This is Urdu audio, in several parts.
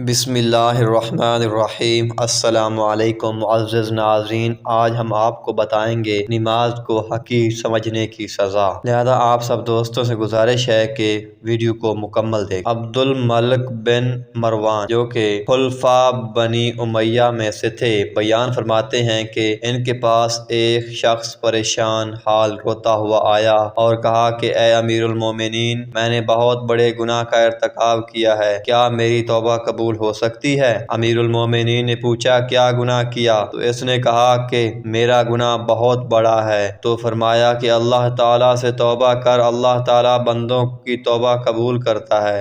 بسم اللہ الرحمن الرحیم۔ السلام علیکم معزز ناظرین، آج ہم آپ کو بتائیں گے نماز کو حقیر سمجھنے کی سزا، لہذا آپ سب دوستوں سے گزارش ہے کہ ویڈیو کو مکمل دیکھیں۔ عبد الملک بن مروان جو کہ خلفاء بنی امیہ میں سے تھے، بیان فرماتے ہیں کہ ان کے پاس ایک شخص پریشان حال روتا ہوا آیا اور کہا کہ اے امیر المومنین، میں نے بہت بڑے گناہ کا ارتکاب کیا ہے، کیا میری توبہ قبول ہو سکتی ہے؟ امیر المومنین نے پوچھا کیا گناہ کیا؟ تو اس نے کہا کہ میرا گناہ بہت بڑا ہے۔ تو فرمایا کہ اللہ تعالیٰ سے توبہ کر، اللہ تعالیٰ بندوں کی توبہ قبول کرتا ہے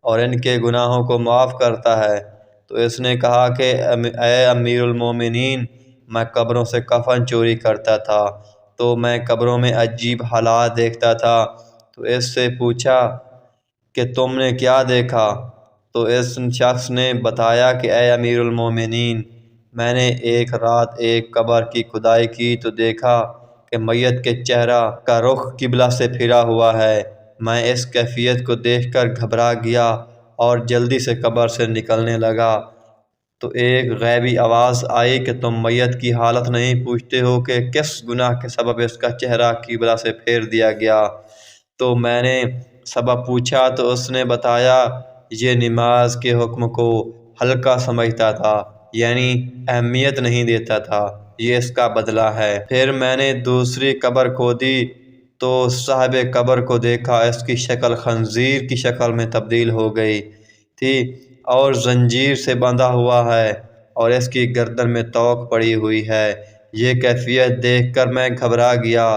اور ان کے گناہوں کو معاف کرتا ہے۔ تو اس نے کہا کہ اے امیر المومنین، میں قبروں سے کفن چوری کرتا تھا تو میں قبروں میں عجیب حالات دیکھتا تھا۔ تو اس سے پوچھا کہ تم نے کیا دیکھا؟ تو اس شخص نے بتایا کہ اے امیر المومنین، میں نے ایک رات ایک قبر کی کھدائی کی تو دیکھا کہ میت کے چہرہ کا رخ قبلہ سے پھرا ہوا ہے۔ میں اس کیفیت کو دیکھ کر گھبرا گیا اور جلدی سے قبر سے نکلنے لگا تو ایک غیبی آواز آئی کہ تم میت کی حالت نہیں پوچھتے ہو کہ کس گناہ کے سبب اس کا چہرہ قبلہ سے پھیر دیا گیا؟ تو میں نے سبب پوچھا تو اس نے بتایا یہ نماز کے حکم کو ہلکا سمجھتا تھا، یعنی اہمیت نہیں دیتا تھا، یہ اس کا بدلہ ہے۔ پھر میں نے دوسری قبر کھودی تو صاحب قبر کو دیکھا، اس کی شکل خنزیر کی شکل میں تبدیل ہو گئی تھی اور زنجیر سے بندھا ہوا ہے اور اس کی گردن میں توق پڑی ہوئی ہے۔ یہ کیفیت دیکھ کر میں گھبرا گیا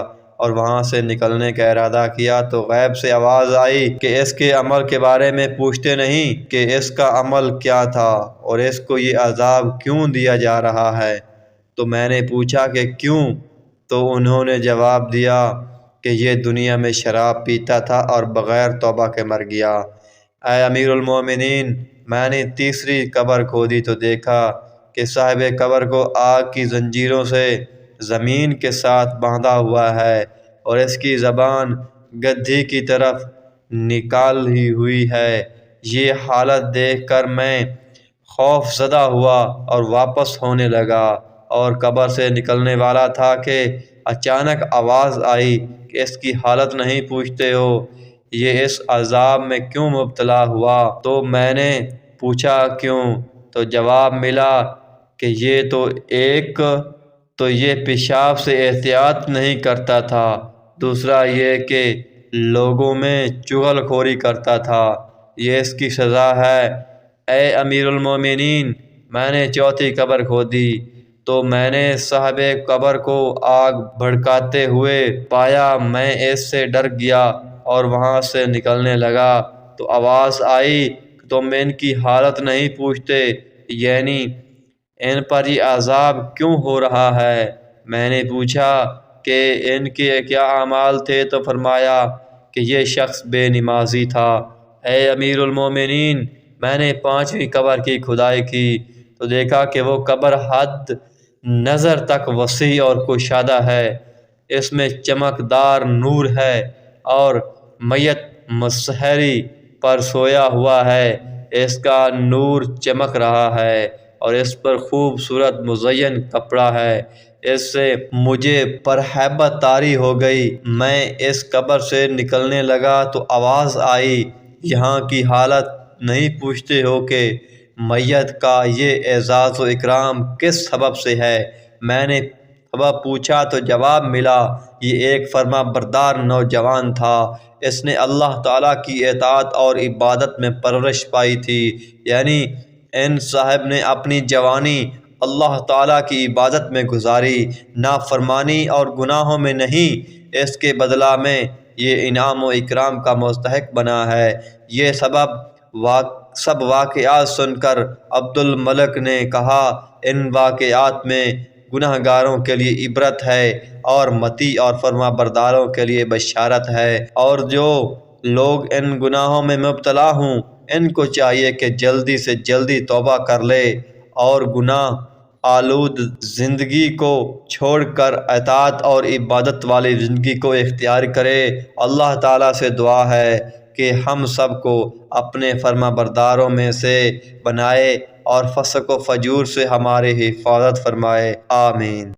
اور وہاں سے نکلنے کا ارادہ کیا تو غیب سے آواز آئی کہ اس کے عمل کے بارے میں پوچھتے نہیں کہ اس کا عمل کیا تھا اور اس کو یہ عذاب کیوں دیا جا رہا ہے؟ تو میں نے پوچھا کہ کیوں؟ تو انہوں نے جواب دیا کہ یہ دنیا میں شراب پیتا تھا اور بغیر توبہ کے مر گیا۔ اے امیر المومنین، میں نے تیسری قبر کھودی تو دیکھا کہ صاحب قبر کو آگ کی زنجیروں سے زمین کے ساتھ باندھا ہوا ہے اور اس کی زبان گدھی کی طرف نکالی ہوئی ہے۔ یہ حالت دیکھ کر میں خوف زدہ ہوا اور واپس ہونے لگا اور قبر سے نکلنے والا تھا کہ اچانک آواز آئی کہ اس کی حالت نہیں پوچھتے ہو، یہ اس عذاب میں کیوں مبتلا ہوا؟ تو میں نے پوچھا کیوں؟ تو جواب ملا کہ یہ پیشاب سے احتیاط نہیں کرتا تھا، دوسرا یہ کہ لوگوں میں چغل خوری کرتا تھا، یہ اس کی سزا ہے۔ اے امیر المومنین، میں نے چوتھی قبر کھودی تو میں نے صاحب قبر کو آگ بھڑکاتے ہوئے پایا، میں اس سے ڈر گیا اور وہاں سے نکلنے لگا تو آواز آئی کہ تم ان کی حالت نہیں پوچھتے، یعنی ان پر یہ عذاب کیوں ہو رہا ہے؟ میں نے پوچھا کہ ان کے کیا اعمال تھے؟ تو فرمایا کہ یہ شخص بے نمازی تھا۔ اے امیر المومنین، میں نے پانچویں قبر کی کھدائی کی تو دیکھا کہ وہ قبر حد نظر تک وسیع اور کشادہ ہے، اس میں چمکدار نور ہے اور میت مسحری پر سویا ہوا ہے، اس کا نور چمک رہا ہے اور اس پر خوبصورت مزین کپڑا ہے۔ اس سے مجھے پرہیبت طاری ہو گئی، میں اس قبر سے نکلنے لگا تو آواز آئی یہاں کی حالت نہیں پوچھتے ہو کہ میت کا یہ اعزاز و اکرام کس سبب سے ہے؟ میں نے سبب پوچھا تو جواب ملا یہ ایک فرما بردار نوجوان تھا، اس نے اللہ تعالیٰ کی اطاعت اور عبادت میں پرورش پائی تھی، یعنی ان صاحب نے اپنی جوانی اللہ تعالیٰ کی عبادت میں گزاری، نافرمانی اور گناہوں میں نہیں، اس کے بدلہ میں یہ انعام و اکرام کا مستحق بنا ہے۔ یہ سب واقعات سن کر عبد الملک نے کہا ان واقعات میں گناہ گاروں کے لیے عبرت ہے اور متی اور فرما برداروں کے لیے بشارت ہے، اور جو لوگ ان گناہوں میں مبتلا ہوں ان کو چاہیے کہ جلدی سے جلدی توبہ کر لے اور گناہ آلود زندگی کو چھوڑ کر اطاعت اور عبادت والی زندگی کو اختیار کرے۔ اللہ تعالیٰ سے دعا ہے کہ ہم سب کو اپنے فرما برداروں میں سے بنائے اور فسق و فجور سے ہماری حفاظت فرمائے، آمین۔